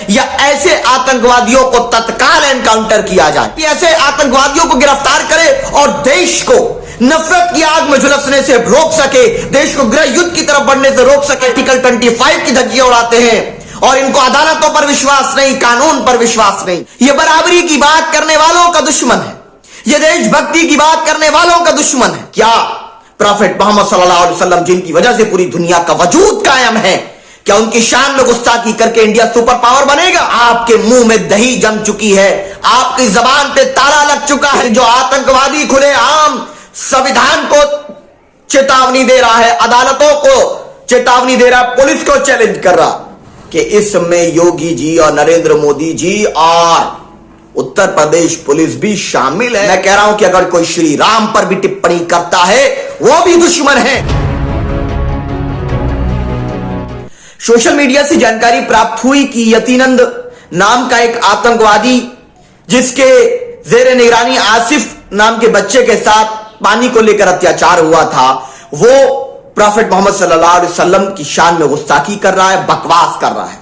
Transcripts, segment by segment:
या ऐसे आतंकवादियों को तत्काल एनकाउंटर किया जाए, ऐसे आतंकवादियों को गिरफ्तार करे और देश को नफरत की आग में झुलसने से रोक सके, देश को गृह युद्ध की तरफ बढ़ने से रोक सके। आर्टिकल 25 की धज्जियां उड़ाते हैं और इनको अदालतों पर विश्वास नहीं, कानून पर विश्वास नहीं। ये बराबरी की बात करने वालों का दुश्मन है, ये देशभक्ति की बात करने वालों का दुश्मन है। क्या प्रॉफेट मोहम्मद सल्लल्लाहु अलैहि वसल्लम, जिनकी वजह से पूरी दुनिया का वजूद कायम है, क्या उनकी शान में गुस्ताखी करके इंडिया सुपर पावर बनेगा? आपके मुंह में दही जम चुकी है, आपकी जबान पे ताला लग चुका है। जो आतंकवादी खुलेआम संविधान को चेतावनी दे रहा है, अदालतों को चेतावनी दे रहा है, पुलिस को चैलेंज कर रहा कि इसमें योगी जी और नरेंद्र मोदी जी और उत्तर प्रदेश पुलिस भी शामिल है। मैं कह रहा हूं कि अगर कोई श्री राम पर भी टिप्पणी करता है वो भी दुश्मन है। सोशल मीडिया से जानकारी प्राप्त हुई कि यतीनंद नाम का एक आतंकवादी, जिसके जेर निगरानी आसिफ नाम के बच्चे के साथ पानी को लेकर अत्याचार हुआ था, वो प्रॉफेट मोहम्मद सल्लल्लाहु अलैहि वसल्लम की शान में गुस्ताखी कर रहा है, बकवास कर रहा है।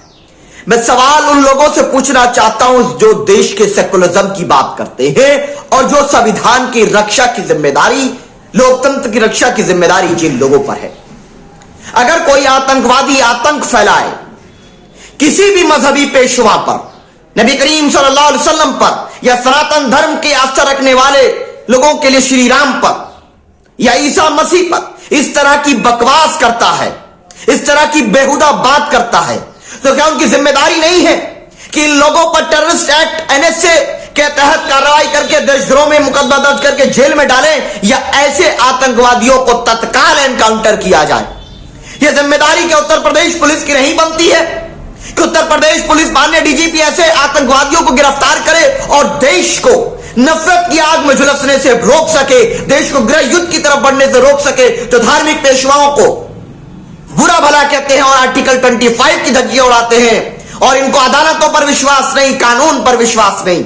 मैं सवाल उन लोगों से पूछना चाहता हूं जो देश के सेकुलरिज्म की बात करते हैं और जो संविधान की रक्षा की जिम्मेदारी, लोकतंत्र की रक्षा की जिम्मेदारी जिन लोगों पर है। अगर कोई आतंकवादी आतंक फैलाए किसी भी मजहबी पेशवा पर, नबी करीम सल्लल्लाहु अलैहि वसल्लम पर या सनातन धर्म के आस्था रखने वाले लोगों के लिए श्री राम पर या ईसा मसीह पर इस तरह की बकवास करता है, इस तरह की बेहुदा बात करता है, तो क्या उनकी जिम्मेदारी नहीं है कि इन लोगों पर टेररिस्ट एक्ट एनएसए के तहत कार्रवाई करके देशद्रोह में मुकदमा दर्ज करके जेल में डालें या ऐसे आतंकवादियों को तत्काल एनकाउंटर किया जाए? यह जिम्मेदारी क्या उत्तर प्रदेश पुलिस की नहीं बनती है कि उत्तर प्रदेश पुलिस माननीय डीजीपी ऐसे आतंकवादियों को गिरफ्तार करे और देश को नफरत की आग में झुलसने से रोक सके, देश को गृह युद्ध की तरफ बढ़ने से रोक सके, जो धार्मिक पेशवाओं को बुरा भला कहते हैं और आर्टिकल 25 की धज्जियां उड़ाते हैं और इनको अदालतों पर विश्वास नहीं, कानून पर विश्वास नहीं।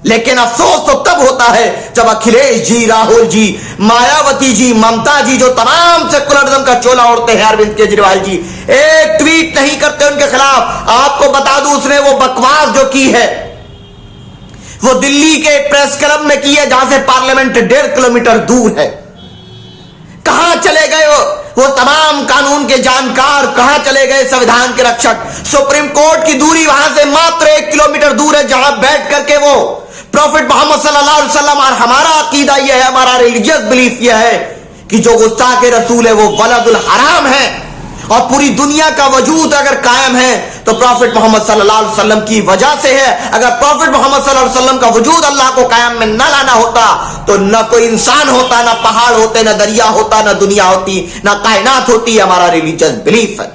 लेकिन अफसोस तो तब होता है जब अखिलेश जी, राहुल जी, मायावती जी, ममता जी, जो तमाम सेकुलरिज्म का चोला ओढ़ते हैं, अरविंद केजरीवाल जी, एक ट्वीट नहीं करते उनके खिलाफ। आपको बता दूं, उसने वो बकवास जो की है वो दिल्ली के प्रेस क्लब में की है, जहां से पार्लियामेंट 1.5 किलोमीटर दूर है। कहां चले गए वो तमाम कानून के जानकार, कहां चले गए संविधान के रक्षक? सुप्रीम कोर्ट की दूरी वहां से मात्र 1 किलोमीटर दूर है, जहां बैठ करके वो प्रॉफेट मोहम्मद सल्लल्लाहु अलैहि वसल्लम, और हमारा अकीदा यह है, हमारा रिलीजियस बिलीफ यह है कि जो गुस्ताखे रसूल है वो वलदुल हराम है। और पूरी दुनिया का वजूद अगर कायम है तो प्रॉफेट मोहम्मद सल्लल्लाहु अलैहि वसल्लम की वजह से है। अगर प्रॉफेट मोहम्मद सल्लल्लाहु अलैहि वसल्लम का वजूद अल्लाह को कायम में न लाना होता तो न कोई इंसान होता, न पहाड़ होते, न दरिया होता, न दुनिया होती, न कायनात होती। हमारा रिलीजियस बिलीफ है।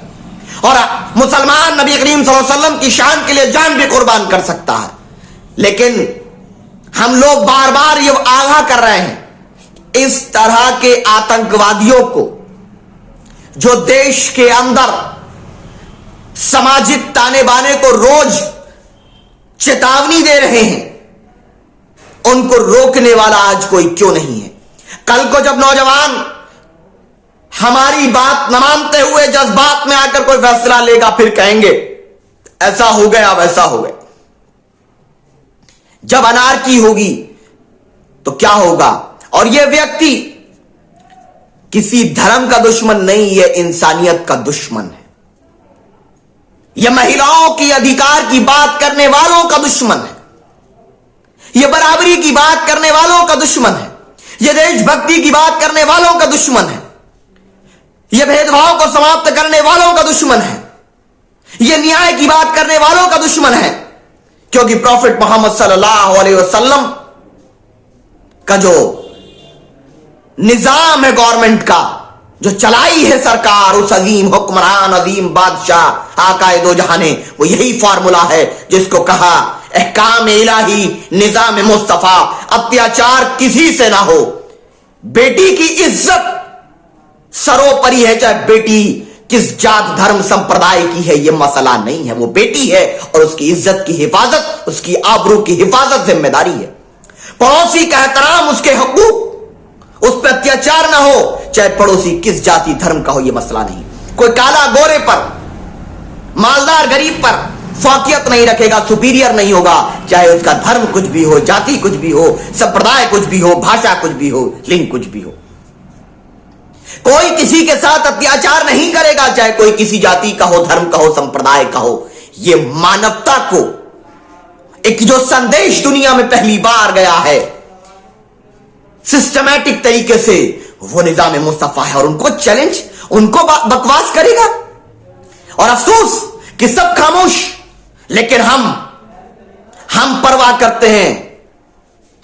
और मुसलमान नबी करीम सल्लल्लाहु अलैहि वसल्लम की शान के लिए जान भी कुर्बान कर सकता है। लेकिन हम लोग बार बार ये आगाह कर रहे हैं, इस तरह के आतंकवादियों को जो देश के अंदर सामाजिक ताने बाने को रोज चेतावनी दे रहे हैं, उनको रोकने वाला आज कोई क्यों नहीं है? कल को जब नौजवान हमारी बात न मानते हुए जज्बात में आकर कोई फैसला लेगा, फिर कहेंगे ऐसा हो गया वैसा हो गया। जब अनारकी होगी तो क्या होगा? और यह व्यक्ति किसी धर्म का दुश्मन नहीं, यह इंसानियत का दुश्मन है। यह महिलाओं की अधिकार की बात करने वालों का दुश्मन है, यह बराबरी की बात करने वालों का दुश्मन है, यह देशभक्ति की बात करने वालों का दुश्मन है, यह भेदभाव को समाप्त करने वालों का दुश्मन है, यह न्याय की बात करने वालों का दुश्मन है। क्योंकि प्रॉफेट मोहम्मद सल्लल्लाहु अलैहि वसल्लम का जो निजाम है गवर्नमेंट का, जो चलाई है सरकार, उस अजीम हुक्मरान, अजीम बादशाह आकाए दो जहाने, वो यही फार्मूला है जिसको कहा अहकाम इलाही, निजाम मुस्तफा, अत्याचार किसी से ना हो, बेटी की इज्जत सर्वोपरि है, चाहे बेटी किस जात धर्म संप्रदाय की है, यह मसला नहीं है। वो बेटी है और उसकी इज्जत की हिफाजत, उसकी आबरू की हिफाजत जिम्मेदारी है। पड़ोसी का एहतराम, उसके हकूक, उस पर अत्याचार ना हो, चाहे पड़ोसी किस जाति धर्म का हो, यह मसला नहीं। कोई काला गोरे पर, मालदार गरीब पर फौकियत नहीं रखेगा, सुपीरियर नहीं होगा, चाहे उसका धर्म कुछ भी हो, जाति कुछ भी हो, संप्रदाय कुछ भी हो, भाषा कुछ भी हो, लिंग कुछ भी हो। कोई किसी के साथ अत्याचार नहीं करेगा, चाहे कोई किसी जाति का हो, धर्म का हो, संप्रदाय का हो। यह मानवता को एक जो संदेश दुनिया में पहली बार गया है सिस्टमैटिक तरीके से, वो निजाम मुस्तफा है। और उनको चैलेंज, उनको बकवास करेगा। और अफसोस कि सब खामोश, लेकिन हम परवाह करते हैं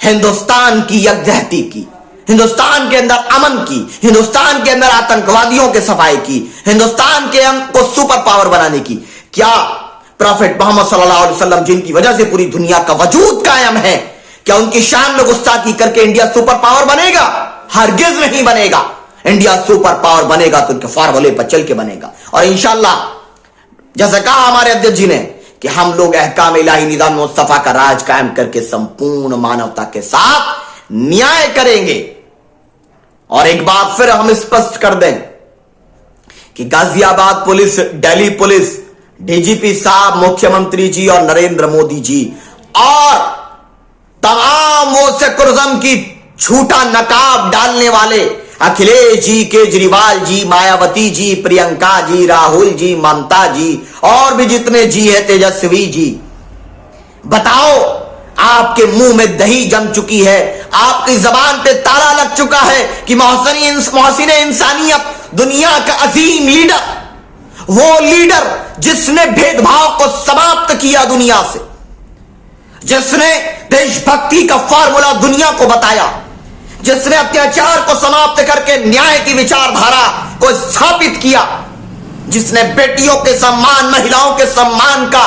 हिंदुस्तान की यकजहती की, हिंदुस्तान के अंदर अमन की, हिंदुस्तान के अंदर आतंकवादियों के सफाई की, हिंदुस्तान के को सुपर पावर बनाने की। क्या प्रॉफेट मोहम्मद सल्लल्लाहु अलैहि वसल्लम, जिनकी वजह से पूरी दुनिया का वजूद कायम है, क्या उनकी शान में गुस्ताखी करके इंडिया सुपर पावर बनेगा? हरगिज नहीं बनेगा। इंडिया सुपर पावर बनेगा तो उनके फार्मूले पर चल के बनेगा। और इंशाअल्लाह, जैसा कहा हमारे अध्यक्ष जी ने, कि हम लोग अहकाम इलाही निजाम मुस्तफा का राज कायम करके संपूर्ण मानवता के साथ न्याय करेंगे। और एक बात फिर हम स्पष्ट कर दें कि Ghaziabad police, Delhi police, DGP साहब, मुख्यमंत्री जी और नरेंद्र मोदी जी और तमाम वो सेकुलरिज्म की झूठा नकाब डालने वाले अखिलेश जी, केजरीवाल जी, मायावती जी, प्रियंका जी, राहुल जी, ममता जी और भी जितने जी है, तेजस्वी जी, बताओ, आपके मुंह में दही जम चुकी है, आपकी जबान पे ताला लग चुका है कि मोहसिन इंसानियत, दुनिया का अजीम लीडर, वो लीडर जिसने भेदभाव को समाप्त किया दुनिया से, जिसने देशभक्ति का फार्मूला दुनिया को बताया, जिसने अत्याचार को समाप्त करके न्याय की विचारधारा को स्थापित किया, जिसने बेटियों के सम्मान, महिलाओं के सम्मान का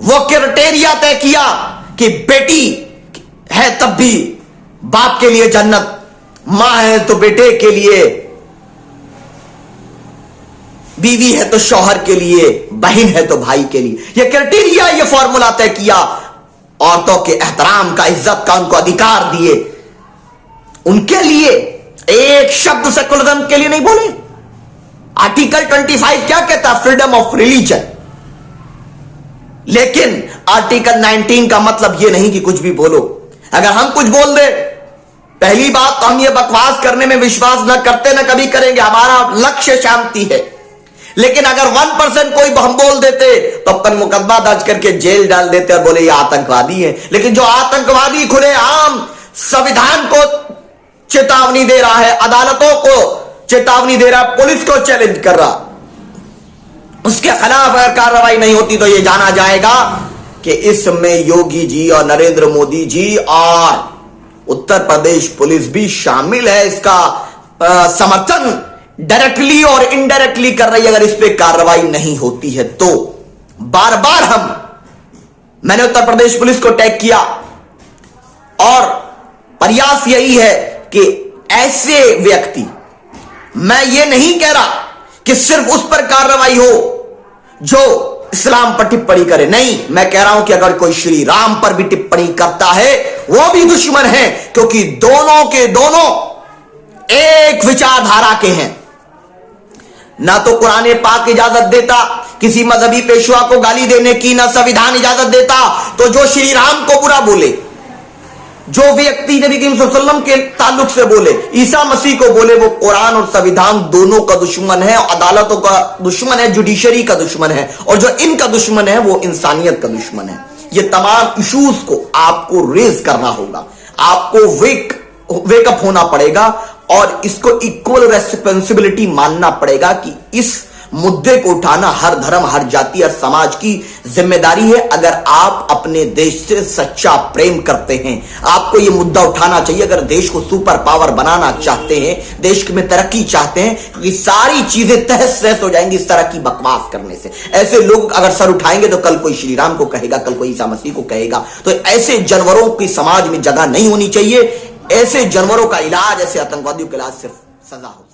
वो क्राइटेरिया तय किया कि बेटी है तब भी बाप के लिए जन्नत, मां है तो बेटे के लिए, बीवी है तो शौहर के लिए, बहन है तो भाई के लिए, ये क्राइटेरिया, ये फॉर्मूला तय किया। औरतों के एहतराम का, इज्जत का उनको अधिकार दिए। उनके लिए एक शब्द सेकुलरिज्म के लिए नहीं बोले। आर्टिकल 25 क्या कहता है? Freedom of religion. लेकिन आर्टिकल 19 का मतलब यह नहीं कि कुछ भी बोलो। अगर हम कुछ बोल दे, पहली बात तो हम ये बकवास करने में विश्वास न करते, न कभी करेंगे। हमारा लक्ष्य शांति है। लेकिन अगर 1% कोई हम बोल देते तो अपन मुकदमा दर्ज करके जेल डाल देते और बोले ये आतंकवादी है। लेकिन जो आतंकवादी खुलेआम संविधान को चेतावनी दे रहा है, अदालतों को चेतावनी दे रहा है, पुलिस को चैलेंज कर रहा, उसके खिलाफ अगर कार्रवाई नहीं होती तो यह जाना जाएगा कि इसमें योगी जी और नरेंद्र मोदी जी और उत्तर प्रदेश पुलिस भी शामिल है। इसका समर्थन डायरेक्टली और इनडायरेक्टली कर रही है। अगर इस पे कार्रवाई नहीं होती है तो बार बार मैंने उत्तर प्रदेश पुलिस को टैग किया और प्रयास यही है कि ऐसे व्यक्ति, मैं ये नहीं कह रहा कि सिर्फ उस पर कार्रवाई हो जो इस्लाम पर टिप्पणी करे, नहीं, मैं कह रहा हूं कि अगर कोई श्री राम पर भी टिप्पणी करता है वो भी दुश्मन है, क्योंकि दोनों के दोनों एक विचारधारा के हैं। ना तो कुरान पाक इजाजत देता किसी मजहबी पेशवा को गाली देने की, ना संविधान इजाजत देता। तो जो श्री राम को बुरा बोले, जो व्यक्ति नबी करीम सल्लल्लाहु अलैहि वसल्लम के ताल्लुक से बोले, ईसा मसीह को बोले, वो कुरान और संविधान दोनों का दुश्मन है, अदालतों का दुश्मन है, जुडिशरी का दुश्मन है, और जो इनका दुश्मन है वो इंसानियत का दुश्मन है। ये तमाम इश्यूज को आपको रेज करना होगा, आपको वेकअप होना पड़ेगा और इसको इक्वल रेस्पॉन्सिबिलिटी मानना पड़ेगा कि इस मुद्दे को उठाना हर धर्म, हर जाति, हर समाज की जिम्मेदारी है। अगर आप अपने देश से सच्चा प्रेम करते हैं, आपको यह मुद्दा उठाना चाहिए। अगर देश को सुपर पावर बनाना चाहते हैं, देश में तरक्की चाहते हैं, क्योंकि सारी चीजें तहस नहस हो जाएंगी इस तरह की बकवास करने से। ऐसे लोग अगर सर उठाएंगे तो कल कोई श्री राम को कहेगा, कल कोई ईसा मसीह को कहेगा। तो ऐसे जानवरों की समाज में जगह नहीं होनी चाहिए। ऐसे जानवरों का इलाज, ऐसे आतंकवादियों का इलाज सिर्फ सजा हो।